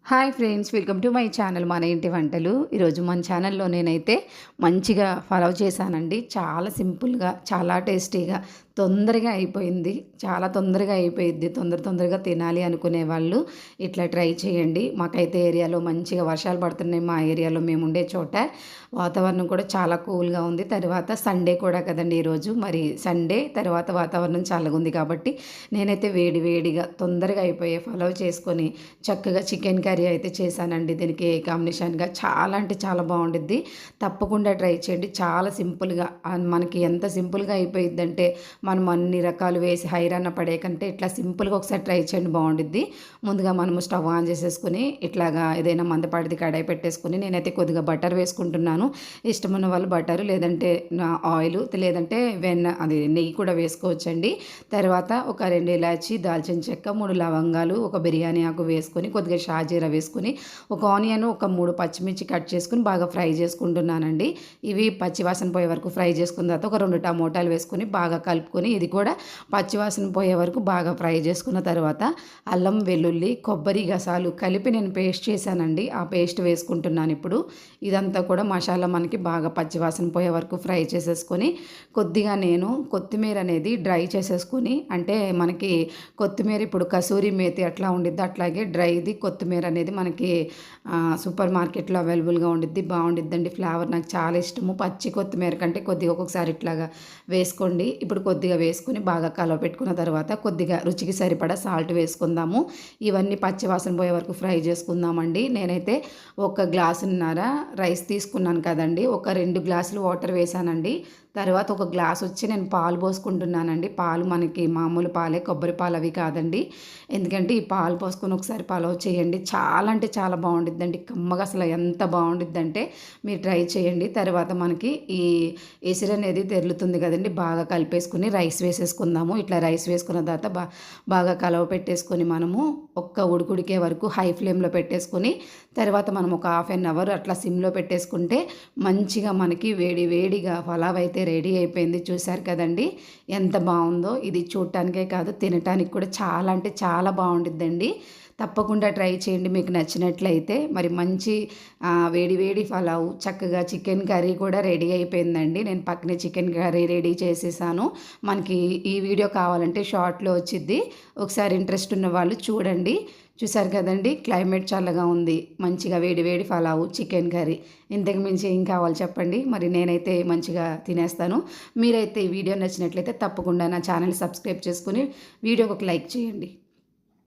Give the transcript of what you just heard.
Hi friends, welcome to my channel మన ఇంటి వంటలు. ఈరోజు మన ఛానల్లో నేనైతే మంచిగా ఫలవ్ చేశానండి. చాలా సింపుల్గా, చాలా టేస్టీగా, తొందరగా అయిపోయింది. చాలా తొందరగా అయిపోయిద్ది. తొందరగా తినాలి అనుకునే వాళ్ళు ఇట్లా ట్రై చేయండి. మాకైతే ఏరియాలో మంచిగా వర్షాలు పడుతున్నాయి. మా ఏరియాలో మేము ఉండే చోట వాతావరణం కూడా చాలా కూల్గా ఉంది. తర్వాత సండే కూడా కదండి ఈరోజు. మరి సండే తర్వాత వాతావరణం చల్లగా ఉంది కాబట్టి నేనైతే వేడిగా తొందరగా అయిపోయే ఫలవ్ చేసుకొని చక్కగా చికెన్ కర్రీ అయితే చేశానండి. దీనికి కాంబినేషన్గా చాలా అంటే చాలా బాగుండిద్ది. తప్పకుండా ట్రై చేయండి. చాలా సింపుల్గా మనకి ఎంత సింపుల్గా అయిపోయిద్దంటే మనం అన్ని రకాలు వేసి హైరాణ పడే కంటే ఇట్లా సింపుల్గా ఒకసారి ట్రై చేయండి, బాగుండిద్ది. ముందుగా మనము స్టవ్ ఆన్ చేసేసుకుని ఇట్లాగా ఏదైనా మందపాటిది కడాయి పెట్టేసుకుని నేనైతే కొద్దిగా బటర్ వేసుకుంటున్నాను. ఇష్టమున్న వాళ్ళు బటరు, లేదంటే ఆయిల్, లేదంటే అది నెయ్యి కూడా వేసుకోవచ్చండి. తర్వాత ఒక 2 ఇలాచి, దాల్చిన చెక్క, 3 లవంగాలు, ఒక బిర్యానీ ఆకు వేసుకొని కొద్దిగా షాజీరా వేసుకుని ఒక ఆనియన్, ఒక 3 పచ్చిమిర్చి కట్ చేసుకుని బాగా ఫ్రై చేసుకుంటున్నానండి. ఇవి పచ్చివాసన పోయే వరకు ఫ్రై చేసుకున్న తర్వాత ఒక 2 టమోటాలు వేసుకొని బాగా కలుపుకొని ఇది కూడా పచ్చివాసన పోయే వరకు బాగా ఫ్రై చేసుకున్న తర్వాత అల్లం, వెల్లుల్లి, కొబ్బరి గసాలు కలిపి నేను పేస్ట్ చేశానండి. ఆ పేస్ట్ వేసుకుంటున్నాను ఇప్పుడు. ఇదంతా కూడా మసాలా మనకి బాగా పచ్చివాసన పోయే వరకు ఫ్రై చేసేసుకొని కొద్దిగా నేను కొత్తిమీర అనేది డ్రై చేసేసుకుని, అంటే మనకి కొత్తిమీర ఇప్పుడు కసూరి మేతి అట్లా ఉండిద్ది, అట్లాగే డ్రైది కొత్తిమీర అనేది మనకి సూపర్ మార్కెట్లో అవైలబుల్గా ఉండిద్ది. బాగుండిద్దండి. ఫ్లేవర్ నాకు చాలా ఇష్టము. పచ్చి కొత్తిమీర కంటే కొద్దిగా ఒక్కొక్కసారి ఇట్లాగా వేసుకోండి. ఇప్పుడు కొద్దిగా వేసుకుని బాగా కలవపెట్టుకున్న తర్వాత కొద్దిగా రుచికి సరిపడా సాల్ట్ వేసుకుందాము. ఇవన్నీ పచ్చివాసన పోయే వరకు ఫ్రై చేసుకుందామండి. నేనైతే 1 గ్లాసున్నర రైస్ తీసుకున్నాను కదండి, ఒక 2 గ్లాసులు వాటర్ వేసానండి. తర్వాత 1 గ్లాస్ వచ్చి నేను పాలు పోసుకుంటున్నానండి. పాలు మనకి మామూలు పాలే, కొబ్బరి పాలు అవి కాదండి. ఎందుకంటే ఈ పాలు పోసుకొని ఒకసారి పలావ్ చేయండి. చాలా అంటే చాలా బాగుండిద్దండి. కమ్మగా అసలు ఎంత బాగుండిద్దంటే మీరు ట్రై చేయండి. తర్వాత మనకి ఈ ఎసురు అనేది తెరులుతుంది కదండి, బాగా కలిపేసుకుని రైస్ వేసేసుకుందాము. ఇట్లా రైస్ వేసుకున్న తర్వాత బాగా కలవ పెట్టేసుకొని మనము ఒక్క ఉడికే వరకు హై ఫ్లేమ్లో పెట్టేసుకొని తర్వాత మనం ఒక హాఫ్ అన్ అవర్ అట్లా సిమ్లో పెట్టేసుకుంటే మంచిగా మనకి వేడిగా పలావ్ అయితే రెడీ అయిపోయింది. చూశారు కదండి ఎంత బాగుందో. ఇది చూడటానికే కాదు, తినటానికి కూడా చాలా అంటే చాలా బాగుండిద్దండి. తప్పకుండా ట్రై చేయండి మీకు నచ్చినట్లయితే. మరి మంచి వేడి పలావ్, చక్కగా చికెన్ కర్రీ కూడా రెడీ అయిపోయిందండి. నేను పక్కనే చికెన్ కర్రీ రెడీ చేసేసాను. మనకి ఈ వీడియో కావాలంటే షార్ట్లో వచ్చిద్ది, ఒకసారి ఇంట్రెస్ట్ ఉన్న వాళ్ళు చూడండి. చూసారు కదండి, క్లైమేట్ చల్లగా ఉంది, మంచిగా వేడి పలావ్, చికెన్ కర్రీ, ఇంతకు మించి ఏం కావాలి చెప్పండి. మరి నేనైతే మంచిగా తినేస్తాను. మీరైతే ఈ వీడియో నచ్చినట్లయితే తప్పకుండా నా ఛానల్ సబ్స్క్రైబ్ చేసుకుని వీడియోకి ఒక లైక్ చేయండి.